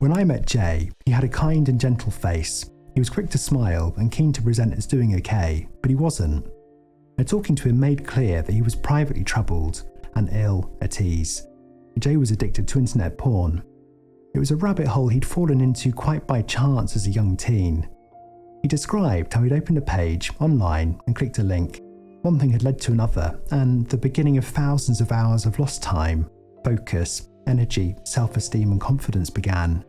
When I met Jay, he had a kind and gentle face. He was quick to smile and keen to present as doing okay, but he wasn't. And talking to him made clear that he was privately troubled and ill at ease. Jay was addicted to internet porn. It was a rabbit hole he'd fallen into quite by chance as a young teen. He described how he'd opened a page online and clicked a link. One thing had led to another, and the beginning of thousands of hours of lost time, focus, energy, self-esteem and confidence began.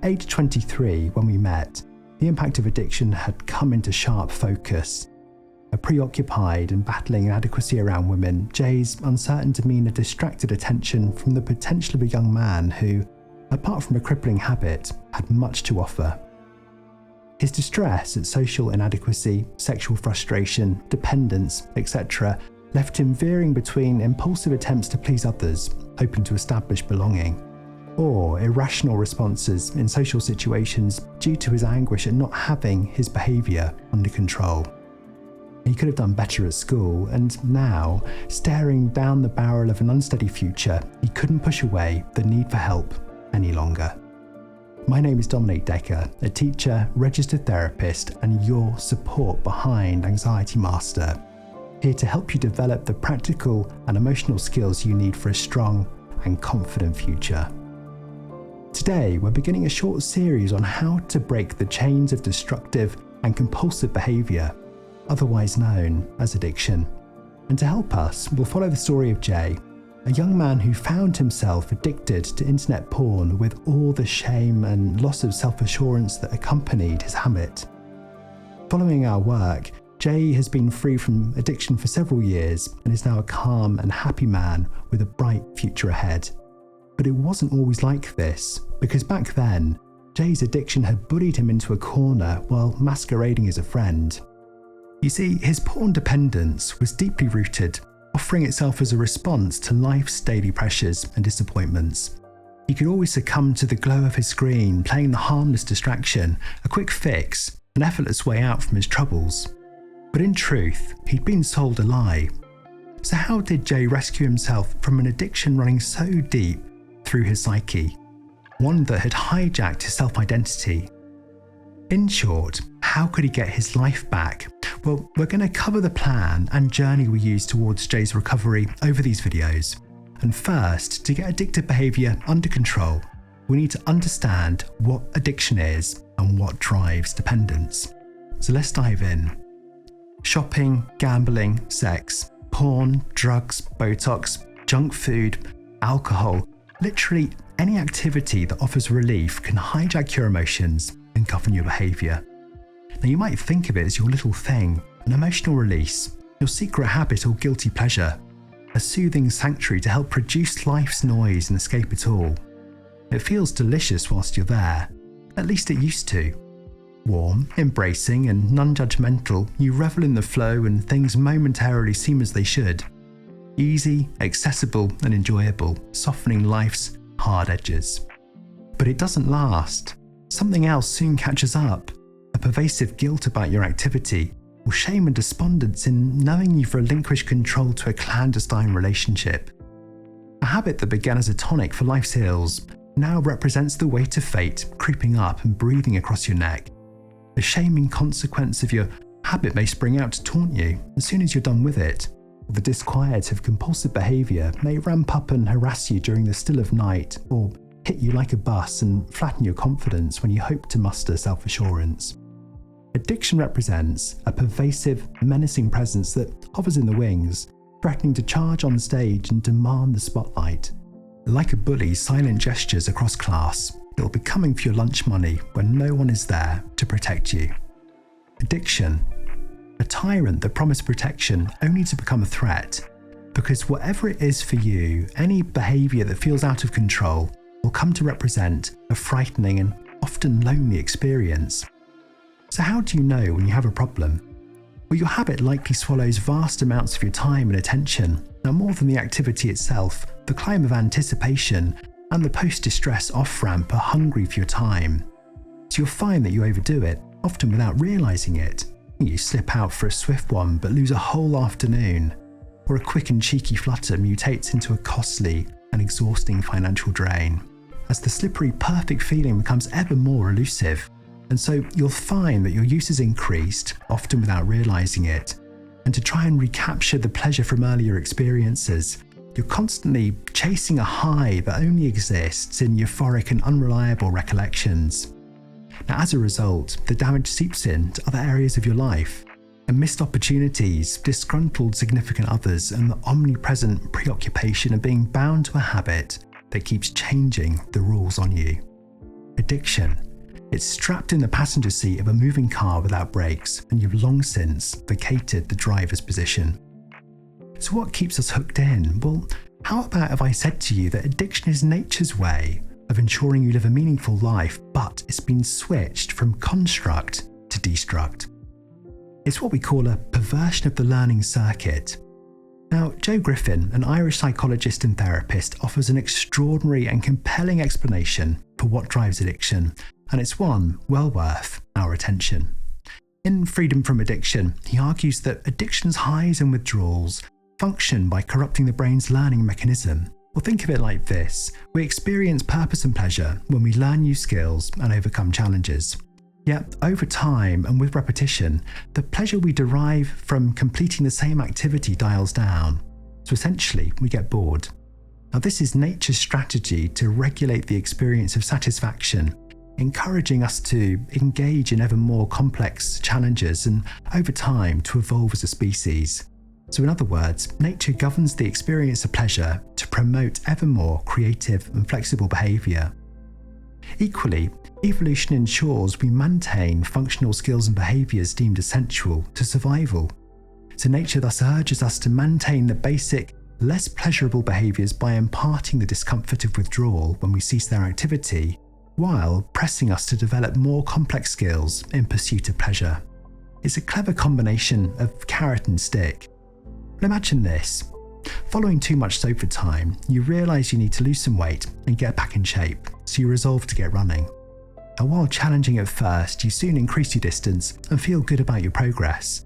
Aged 23 when we met, the impact of addiction had come into sharp focus. Preoccupied and battling inadequacy around women, Jay's uncertain demeanour distracted attention from the potential of a young man who, apart from a crippling habit, had much to offer. His distress at social inadequacy, sexual frustration, dependence, etc. left him veering between impulsive attempts to please others, hoping to establish belonging, or irrational responses in social situations due to his anguish at not having his behaviour under control. He could have done better at school, and now, staring down the barrel of an unsteady future, he couldn't push away the need for help any longer. My name is Dominic Decker, a teacher, registered therapist, and your support behind Anxiety Master, here to help you develop the practical and emotional skills you need for a strong and confident future. Today, we're beginning a short series on how to break the chains of destructive and compulsive behaviour, otherwise known as addiction. And to help us, we'll follow the story of Jay, a young man who found himself addicted to internet porn with all the shame and loss of self-assurance that accompanied his habit. Following our work, Jay has been free from addiction for several years and is now a calm and happy man with a bright future ahead. But it wasn't always like this, because back then, Jay's addiction had bullied him into a corner while masquerading as a friend. You see, his porn dependence was deeply rooted, offering itself as a response to life's daily pressures and disappointments. He could always succumb to the glow of his screen, playing the harmless distraction, a quick fix, an effortless way out from his troubles. But in truth, he'd been sold a lie. So how did Jay rescue himself from an addiction running so deep through his psyche? One that had hijacked his self-identity. In short, how could he get his life back? Well, we're going to cover the plan and journey we use towards Jay's recovery over these videos. And first, to get addictive behaviour under control, we need to understand what addiction is and what drives dependence. So let's dive in. Shopping, gambling, sex, porn, drugs, Botox, junk food, alcohol, literally any activity that offers relief can hijack your emotions and govern your behaviour. Now you might think of it as your little thing, an emotional release, your secret habit or guilty pleasure, a soothing sanctuary to help reduce life's noise and escape it all. It feels delicious whilst you're there, at least it used to. Warm, embracing and non-judgmental, you revel in the flow and things momentarily seem as they should. Easy, accessible and enjoyable, softening life's hard edges. But it doesn't last. Something else soon catches up. A pervasive guilt about your activity, or shame and despondence in knowing you've relinquished control to a clandestine relationship. A habit that began as a tonic for life's ills now represents the weight of fate creeping up and breathing across your neck. The shaming consequence of your habit may spring out to taunt you as soon as you're done with it. Or the disquiet of compulsive behaviour may ramp up and harass you during the still of night, or hit you like a bus and flatten your confidence when you hope to muster self-assurance. Addiction represents a pervasive, menacing presence that hovers in the wings, threatening to charge on stage and demand the spotlight. Like a bully's silent gestures across class, it will be coming for your lunch money when no one is there to protect you. Addiction, a tyrant that promised protection only to become a threat, because whatever it is for you, any behaviour that feels out of control will come to represent a frightening and often lonely experience. So how do you know when you have a problem? Well, your habit likely swallows vast amounts of your time and attention. Now, more than the activity itself, the climb of anticipation and the post-distress off-ramp are hungry for your time. So you'll find that you overdo it, often without realising it. You slip out for a swift one but lose a whole afternoon, or a quick and cheeky flutter mutates into a costly and exhausting financial drain. as the slippery, perfect feeling becomes ever more elusive. And so you'll find that your use has increased, often without realizing it. And to try and recapture the pleasure from earlier experiences, you're constantly chasing a high that only exists in euphoric and unreliable recollections. Now, as a result, the damage seeps into other areas of your life, and missed opportunities, disgruntled significant others, and the omnipresent preoccupation of being bound to a habit that keeps changing the rules on you. Addiction. It's strapped in the passenger seat of a moving car without brakes, and you've long since vacated the driver's position. So what keeps us hooked in? Well, how about if I said to you that addiction is nature's way of ensuring you live a meaningful life, but it's been switched from construct to destruct? It's what we call a perversion of the learning circuit. Now, Joe Griffin, an Irish psychologist and therapist, offers an extraordinary and compelling explanation for what drives addiction, and it's one well worth our attention. In Freedom from Addiction, he argues that addiction's highs and withdrawals function by corrupting the brain's learning mechanism. Well, think of it like this. We experience purpose and pleasure when we learn new skills and overcome challenges. Yet, over time and with repetition, the pleasure we derive from completing the same activity dials down. So essentially, we get bored. Now, this is nature's strategy to regulate the experience of satisfaction, encouraging us to engage in ever more complex challenges and, over time, to evolve as a species. So in other words, nature governs the experience of pleasure to promote ever more creative and flexible behaviour. Equally, evolution ensures we maintain functional skills and behaviours deemed essential to survival. So nature thus urges us to maintain the basic, less pleasurable behaviours by imparting the discomfort of withdrawal when we cease their activity, while pressing us to develop more complex skills in pursuit of pleasure. It's a clever combination of carrot and stick. But imagine this. Following too much sofa time, you realise you need to lose some weight and get back in shape, so you resolve to get running. And while challenging at first, you soon increase your distance and feel good about your progress.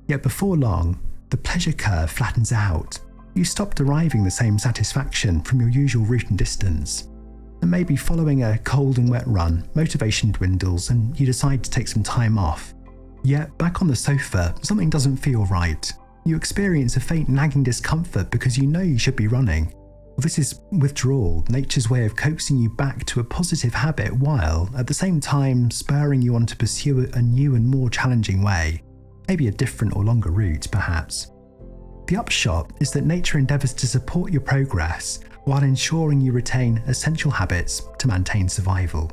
Yet before long, the pleasure curve flattens out. You stop deriving the same satisfaction from your usual route and distance. And maybe following a cold and wet run, motivation dwindles and you decide to take some time off. Yet back on the sofa, something doesn't feel right. You experience a faint nagging discomfort because you know you should be running. Well, this is withdrawal, nature's way of coaxing you back to a positive habit while, at the same time, spurring you on to pursue a new and more challenging way, maybe a different or longer route, perhaps. The upshot is that nature endeavours to support your progress while ensuring you retain essential habits to maintain survival.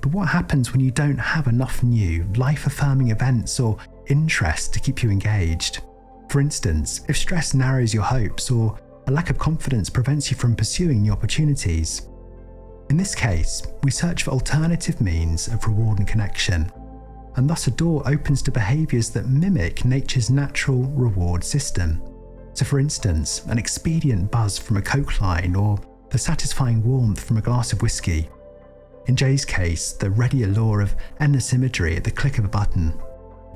But what happens when you don't have enough new, life-affirming events or interests to keep you engaged? For instance, if stress narrows your hopes or a lack of confidence prevents you from pursuing new opportunities. In this case, we search for alternative means of reward and connection, and thus a door opens to behaviours that mimic nature's natural reward system. So for instance, an expedient buzz from a Coke line or the satisfying warmth from a glass of whiskey. In Jay's case, the ready allure of endless imagery at the click of a button.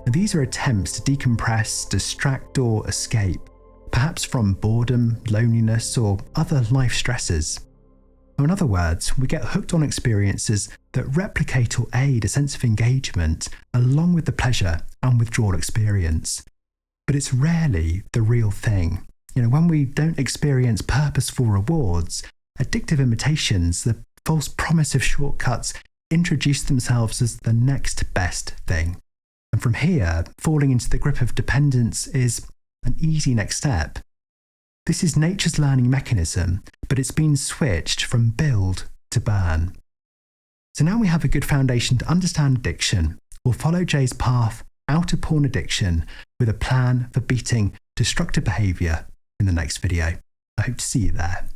And these are attempts to decompress, distract or escape, perhaps from boredom, loneliness or other life stresses. Or in other words, we get hooked on experiences that replicate or aid a sense of engagement along with the pleasure and withdrawal experience. But it's rarely the real thing. When we don't experience purposeful rewards, addictive imitations, the false promise of shortcuts introduce themselves as the next best thing. And from here, falling into the grip of dependence is an easy next step. This is nature's learning mechanism, but it's been switched from build to burn. So now we have a good foundation to understand addiction. We'll follow Jay's path out of porn addiction with a plan for beating destructive behaviour in the next video. I hope to see you there.